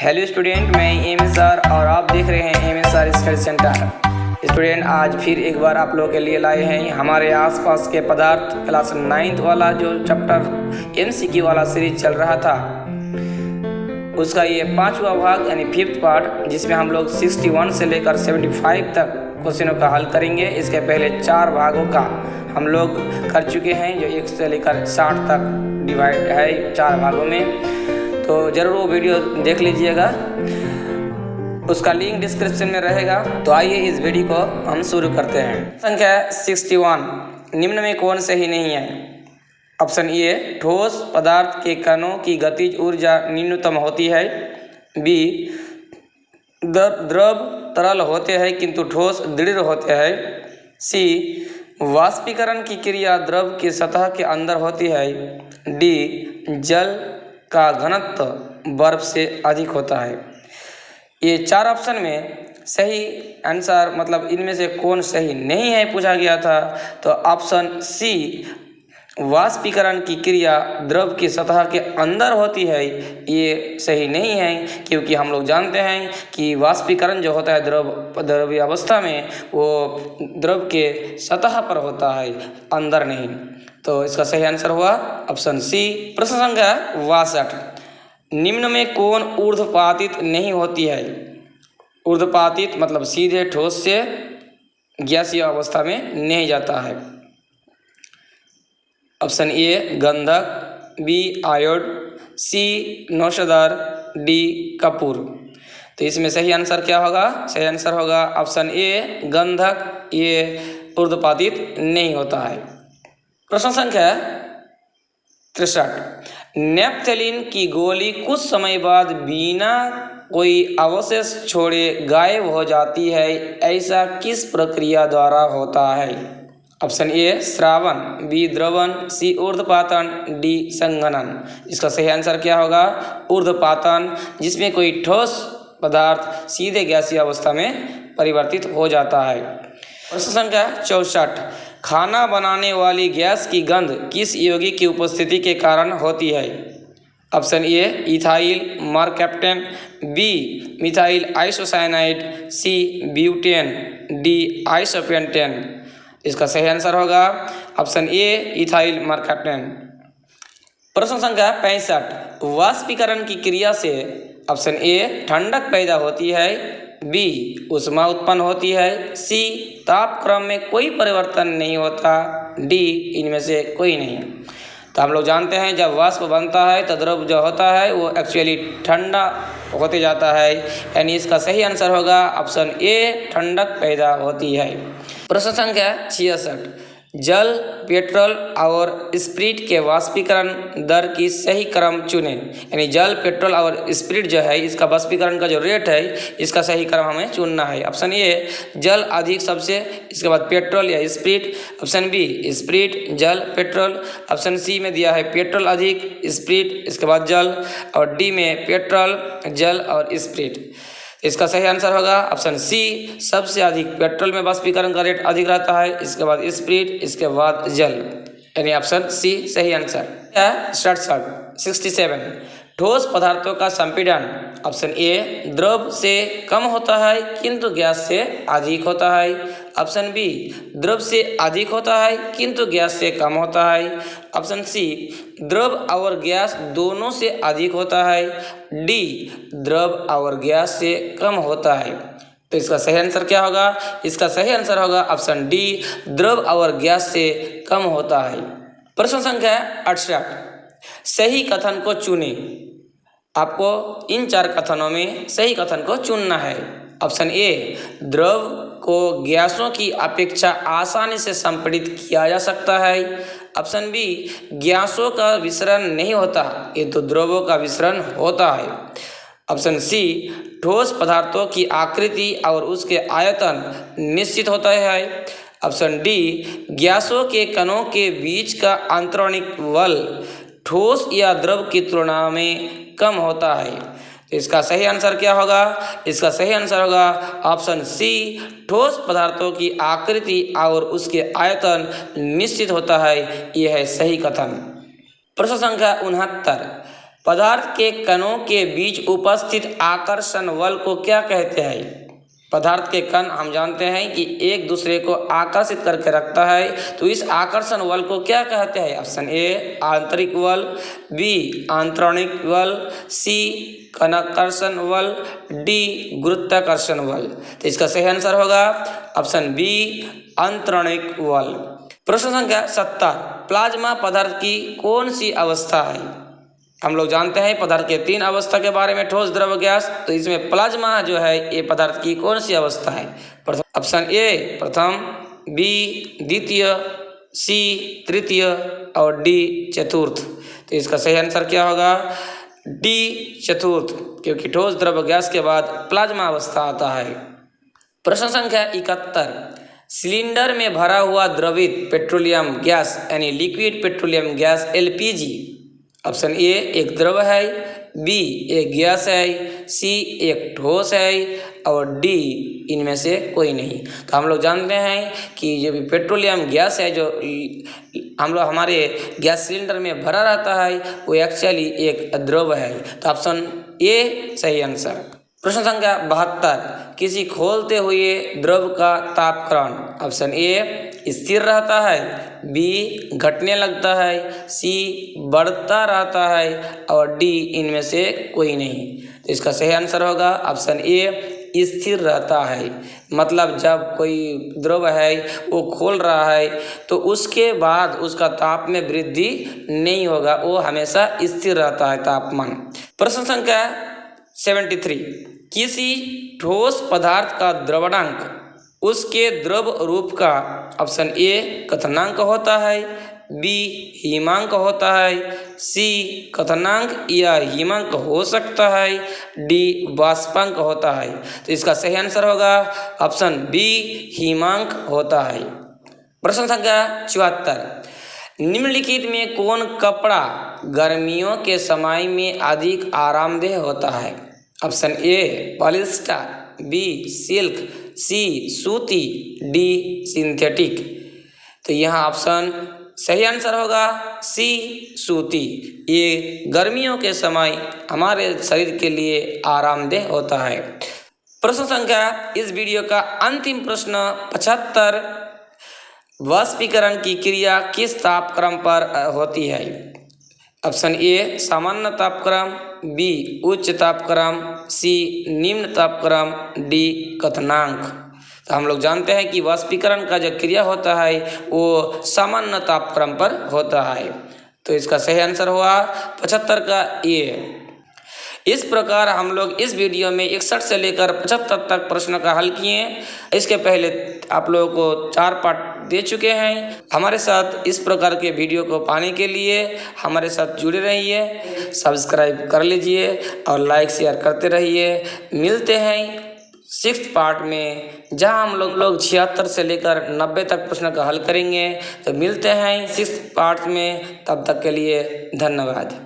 Hello student, मैं M S R और आप देख रहे हैं M S R study centre. Student, आज फिर एक बार आप लोगों के लिए लाए हैं हमारे आसपास के पदार्थ क्लास 9th वाला जो चैप्टर एमसीक्यू वाला सीरीज चल रहा था, उसका ये 5वां भाग यानी 5th पार्ट, जिसमें हम लोग 61 से लेकर 75 तक क्वेश्चनों का हल करेंगे। इसके पहले 4 भागों का हम लोग कर चुके हैं, जो 1 से लेकर 60 तक डिवाइड है 4 भागों में। तो ज़रूर वो वीडियो देख लीजिएगा, उसका लिंक डिस्क्रिप्शन में रहेगा। तो आइए इस वीडियो को हम शुरू करते हैं। संख्या 61, निम्न में कौन सही नहीं है? ऑप्शन ए, ठोस पदार्थ के कणों की गतिज ऊर्जा न्यूनतम होती है। बी, द्रव तरल होते हैं किंतु ठोस दृढ़ होते हैं। सी, वाष्पीकरण की क्रिया द्रव की सतह के अंदर होती है। डी, जल का घनत्व बर्फ से अधिक होता है। ये 4 ऑप्शन में सही आंसर, मतलब इनमें से कौन सही नहीं है पूछा गया था, तो ऑप्शन सी, वाष्पीकरण की क्रिया द्रव की सतह के अंदर होती है, ये सही नहीं है। क्योंकि हम लोग जानते हैं कि वाष्पीकरण जो होता है द्रव्य अवस्था में, वो द्रव के सतह पर होता है, अंदर नहीं। तो इसका सही आंसर हुआ ऑप्शन सी। प्रश्न संख्या 62, निम्न में कौन ऊर्ध्वपातित नहीं होती है? ऊर्ध्वपातित मतलब सीधे ठोस से गैसीय अवस्था में नहीं जाता है। ऑप्शन ए, गंधक। बी, आयोड। सी, नौशेदार। डी, कपूर। तो इसमें सही आंसर क्या होगा? सही आंसर होगा ऑप्शन ए, गंधक। ये ऊर्ध्वपातित नहीं होता है। प्रश्न संख्या 63, नेप्थलीन की गोली कुछ समय बाद बिना कोई अवशेष छोड़े गायब हो जाती है, ऐसा किस प्रक्रिया द्वारा होता है? ऑप्शन ए, स्रावन। बी, द्रवण। सी, ऊर्ध्वपातन। डी, संघनन। इसका सही आंसर क्या होगा? ऊर्ध्वपातन, जिसमें कोई ठोस पदार्थ सीधे गैसीय अवस्था में परिवर्तित हो जाता है। प्रश्न संख्या 64, खाना बनाने वाली गैस की गंध किस यौगिक की उपस्थिति के कारण होती है? Option A, ethyl mercaptan. B, methyl isocyanide. C, butane. D, isopentane. इसका सही आंसर होगा ऑप्शन ए, इथाइल मरकैप्टन। प्रश्न संख्या 65, वाष्पीकरण की क्रिया से ऑप्शन ए, ठंडक पैदा होती है। बी, ऊष्मा उत्पन्न होती है। सी, तापक्रम में कोई परिवर्तन नहीं होता। डी, इनमें से कोई नहीं। तो हम लोग जानते हैं जब वाष्प बनता है तो द्रव जो होता है वो एक्चुअली ठंडा होते जाता है, यानी इसका सही आंसर होगा ऑप्शन ए, ठंडक पैदा होती है। प्रश्न संख्या 66, जल, पेट्रोल और स्प्रिट के वाष्पीकरण दर की सही क्रम चुनें। यानी जल, पेट्रोल और स्प्रिट जो है, इसका वाष्पीकरण का जो रेट है, इसका सही क्रम हमें चुनना है। ऑप्शन ए, जल अधिक सबसे, इसके बाद पेट्रोल या स्प्रिट। ऑप्शन बी, स्प्रिट, जल, पेट्रोल। ऑप्शन सी में दिया है पेट्रोल अधिक, स्प्रिट, इसके बाद जल। और डी में पेट्रोल, जल और स्प्रिट। इसका सही आंसर होगा ऑप्शन सी, सबसे अधिक पेट्रोल में वाष्पीकरण का रेट अधिक रहता है, इसके बाद स्प्रिट, इसके बाद जल, यानी ऑप्शन सी सही आंसर। 67, ठोस पदार्थों का संपीड़न। ऑप्शन ए, द्रव से कम होता है किंतु गैस से अधिक होता है। ऑप्शन बी, द्रव से अधिक होता है किंतु गैस से कम होता है। ऑप्शन सी, द्रव और गैस दोनों से अधिक होता है। डी, द्रव और गैस से कम होता है। तो इसका सही आंसर क्या होगा? इसका सही आंसर होगा ऑप्शन डी, द्रव और गैस से कम होता है। प्रश्न संख्या 68, सही कथन को चुनें। आपको इन 4 कथनों में सही कथन को चुनना है। ऑप्शन ए, द्रव को गैसों की अपेक्षा आसानी से संपीड़ित किया जा सकता है। ऑप्शन बी, गैसों का विसरण नहीं होता, ये तो द्रवों का विसरण होता है। ऑप्शन सी, ठोस पदार्थों की आकृति और उसके आयतन निश्चित होता है। ऑप्शन डी, गैसों के कणों के बीच का आंतरिक बल ठोस या द्रव की तुलना में कम होता है। तो इसका सही आंसर क्या होगा? इसका सही आंसर होगा ऑप्शन सी, ठोस पदार्थों की आकृति और उसके आयतन निश्चित होता है। यह है सही कथन। प्रश्न संख्या 69, पदार्थ के कणों के बीच उपस्थित आकर्षण बल को क्या कहते हैं? पदार्थ के कण हम जानते हैं कि एक दूसरे को आकर्षित करके रखता है, तो इस आकर्षण बल को क्या कहते हैं? ऑप्शन ए आंतरिक बल, बी आंतरणिक बल, सी कणाकर्षण बल, डी गुरुत्वाकर्षण बल। तो इसका सही आंसर होगा ऑप्शन बी आंतरणिक बल। प्रश्न संख्या 70, प्लाज्मा पदार्थ की कौन सी अवस्था है? हम लोग जानते हैं पदार्थ के 3 अवस्था के बारे में, ठोस, द्रव, गैस। तो इसमें प्लाज्मा जो है ये पदार्थ की कौन सी अवस्था है? ऑप्शन ए प्रथम, बी द्वितीय, सी तृतीय और डी चतुर्थ। तो इसका सही आंसर क्या होगा? डी चतुर्थ, क्योंकि ठोस, द्रव, गैस के बाद प्लाज्मा अवस्था आता है। प्रश्न संख्या 71, सिलेंडर में भरा हुआ द्रवित पेट्रोलियम गैस यानी liquid petroleum gas LPG, option A एक द्रव है, बी एक गैस है, सी एक ठोस है और डी इनमें से कोई नहीं। तो हम लोग जानते हैं कि जो भी पेट्रोलियम गैस है जो हम लोग हमारे गैस सिलेंडर में भरा रहता है वो एक्चुअली एक द्रव है। तो ऑप्शन ए सही आंसर। प्रश्न संख्या 72, किसी खोलते हुए द्रव का तापक्रम, ऑप्शन ए स्थिर रहता है, बी घटने लगता है, सी बढ़ता रहता है और डी इनमें से कोई नहीं। तो इसका सही आंसर होगा ऑप्शन ए स्थिर रहता है। मतलब जब कोई द्रव है वो खोल रहा है तो उसके बाद उसका ताप में वृद्धि नहीं होगा, वो हमेशा स्थिर रहता है तापमान। प्रश्न संख्या 73, किसी ठोस पदार्थ का द्रवणांक उसके द्रव रूप का, ऑप्शन ए कथनांक होता है, बी हिमांक होता है, सी कथनांक या हिमांक हो सकता है, डी वाष्पांक होता है। तो इसका सही आंसर होगा ऑप्शन बी हिमांक होता है। प्रश्न संख्या 74, निम्नलिखित में कौन कपड़ा गर्मियों के समय में अधिक आरामदेह होता है? Option A polyester, B silk, C सूती, डी सिंथेटिक। तो यहाँ ऑप्शन सही आंसर होगा सी सूती। ये गर्मियों के समय हमारे शरीर के लिए आरामदेह होता है। प्रश्न संख्या इस वीडियो का अंतिम प्रश्न 75, वाष्पीकरण की क्रिया किस तापक्रम पर होती है? ऑप्शन ए सामान्य तापक्रम, बी उच्च तापक्रम, सी निम्न तापक्रम, डी कथनांक। तो हम लोग जानते हैं कि वाष्पीकरण का जो क्रिया होता है वो सामान्य तापक्रम पर होता है। तो इसका सही आंसर हुआ 75 का ए। इस प्रकार हम लोग इस वीडियो में 61 से लेकर 75 तक प्रश्न का हल किए। इसके पहले आप लोगों को 4 पार्ट दे चुके हैं। हमारे साथ इस प्रकार के वीडियो को पाने के लिए हमारे साथ जुड़े रहिए, सब्सक्राइब कर लीजिए और लाइक शेयर करते रहिए। मिलते हैं 6th पार्ट में जहां हम लोग 76 से लेकर 90 तक प्रश्न का हल करेंगे। तो मिलते हैं 6th पार्ट में, तब तक के लिए धन्यवाद।